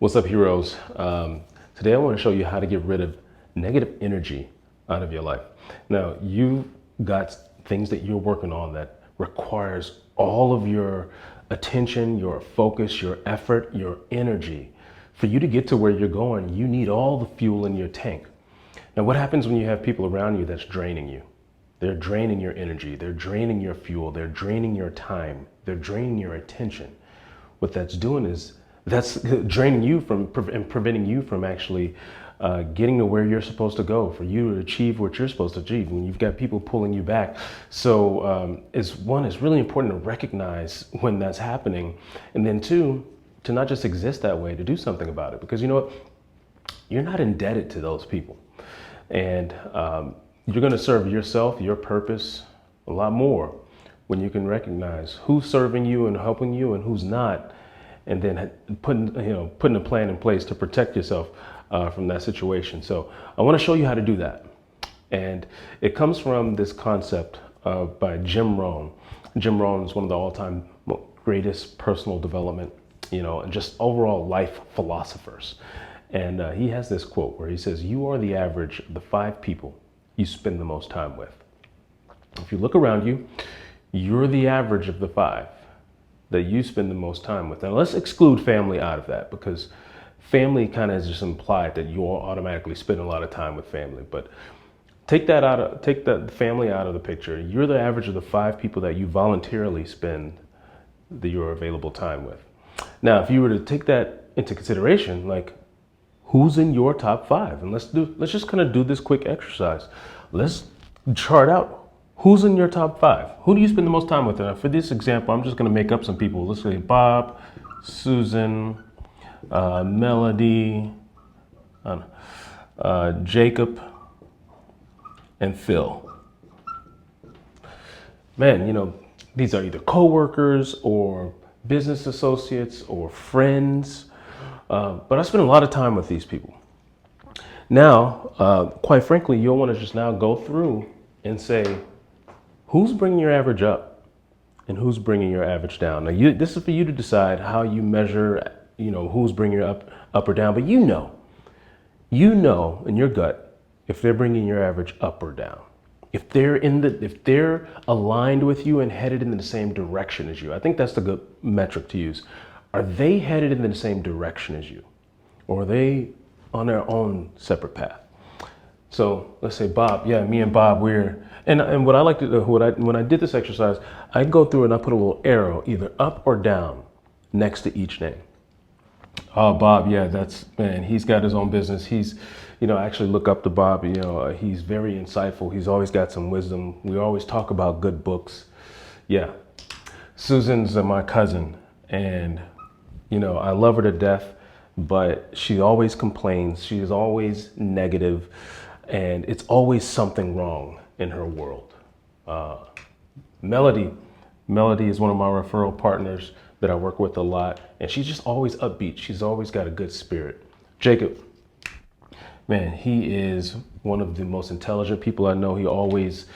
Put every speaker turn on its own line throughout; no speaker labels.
What's up, heroes? Today I want to show you how to get rid of negative energy out of your life. Now, you got things that you're working on that requires all of your attention, your focus, your effort, your energy. For you to get to where you're going, you need all the fuel in your tank. Now, what happens when you have people around you that's draining you? They're draining your energy, they're draining your fuel, they're draining your time, they're draining your attention. What that's doing is that's draining you from and preventing you from actually getting to where you're supposed to go, for you to achieve what you're supposed to achieve when you've got people pulling you back. So it's really important to recognize when that's happening, and then two, to not just exist that way, to do something about it, because you know what, you're not indebted to those people, and you're going to serve yourself, your purpose, a lot more when you can recognize who's serving you and helping you and who's not, and then putting a plan in place to protect yourself from that situation. So I want to show you how to do that, and it comes from this concept by Jim Rohn. Jim Rohn is one of the all-time greatest personal development, and just overall life philosophers. And he has this quote where he says, "You are the average of the 5 people you spend the most time with." If you look around you, you're the average of the 5 that you spend the most time with. Now let's exclude family out of that, because family kind of is just implied that you'll automatically spend a lot of time with family. But take that family out of the picture. You're the average of the 5 people that you voluntarily spend your available time with. Now, if you were to take that into consideration, like who's in your top 5, and let's just kind of do this quick exercise. Let's chart out who's in your top 5. Who do you spend the most time with? And for this example, I'm just going to make up some people. Let's say Bob, Susan, Melody, Jacob, and Phil. Man, these are either coworkers or business associates or friends, but I spend a lot of time with these people. Now, quite frankly, you'll want to just now go through and say, who's bringing your average up and who's bringing your average down? Now, this is for you to decide how you measure, who's bringing you up or down. But you know in your gut if they're bringing your average up or down. If they're aligned with you and headed in the same direction as you. I think that's the good metric to use. Are they headed in the same direction as you, or are they on their own separate path? So let's say Bob, me and Bob, and what I like to do, when I did this exercise, I go through and I put a little arrow either up or down next to each name. Oh, Bob, he's got his own business. I actually look up to Bob. He's very insightful. He's always got some wisdom. We always talk about good books. Yeah. Susan's my cousin, and I love her to death, but she always complains. She is always negative, and it's always something wrong in her world. Melody is one of my referral partners that I work with a lot, and she's just always upbeat. She's always got a good spirit. Jacob, man, he is one of the most intelligent people I know. He always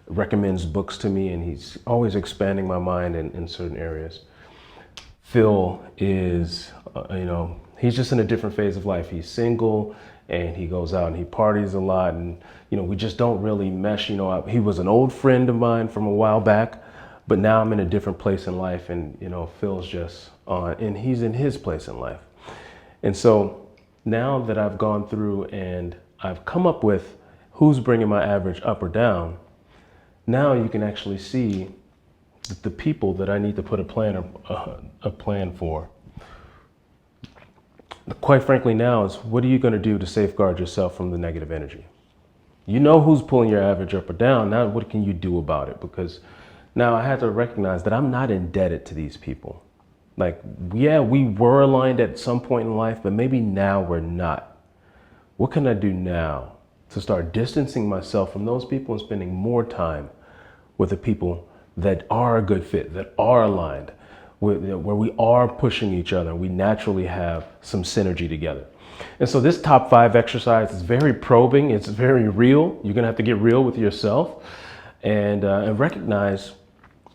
recommends books to me, and he's always expanding my mind in certain areas. Phil is, he's just in a different phase of life. He's single, and he goes out and he parties a lot, and we just don't really mesh. He was an old friend of mine from a while back, but now I'm in a different place in life, and Phil's just on, and he's in his place in life. And so now that I've gone through and I've come up with who's bringing my average up or down, now you can actually see the people that I need to put a plan for. Quite frankly, now is what are you going to do to safeguard yourself from the negative energy? You know who's pulling your average up or down. Now, what can you do about it? Because now I had to recognize that I'm not indebted to these people. We were aligned at some point in life, but maybe now we're not. What can I do now to start distancing myself from those people and spending more time with the people that are a good fit, that are aligned, where we are pushing each other, we naturally have some synergy together. And so this top 5 exercise is very probing, it's very real. You're gonna have to get real with yourself and recognize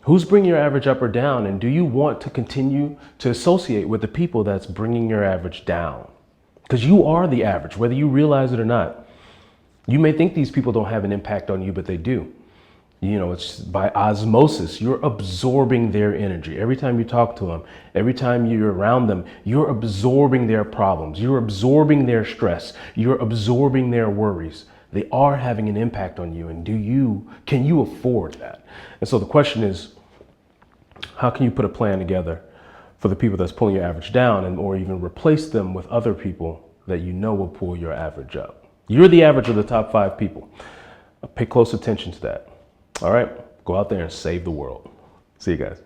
Who's bringing your average up or down? And do you want to continue to associate with the people that's bringing your average down? Because you are the average, whether you realize it or not. You may think these people don't have an impact on you, but they do. You know, it's by osmosis. You're absorbing their energy. Every time you talk to them, every time you're around them, you're absorbing their problems. You're absorbing their stress. You're absorbing their worries. They are having an impact on you. And can you afford that? And so the question is, how can you put a plan together for the people that's pulling your average down, or even replace them with other people that you know will pull your average up? You're the average of the top 5 people. Pay close attention to that. All right, go out there and save the world. See you guys.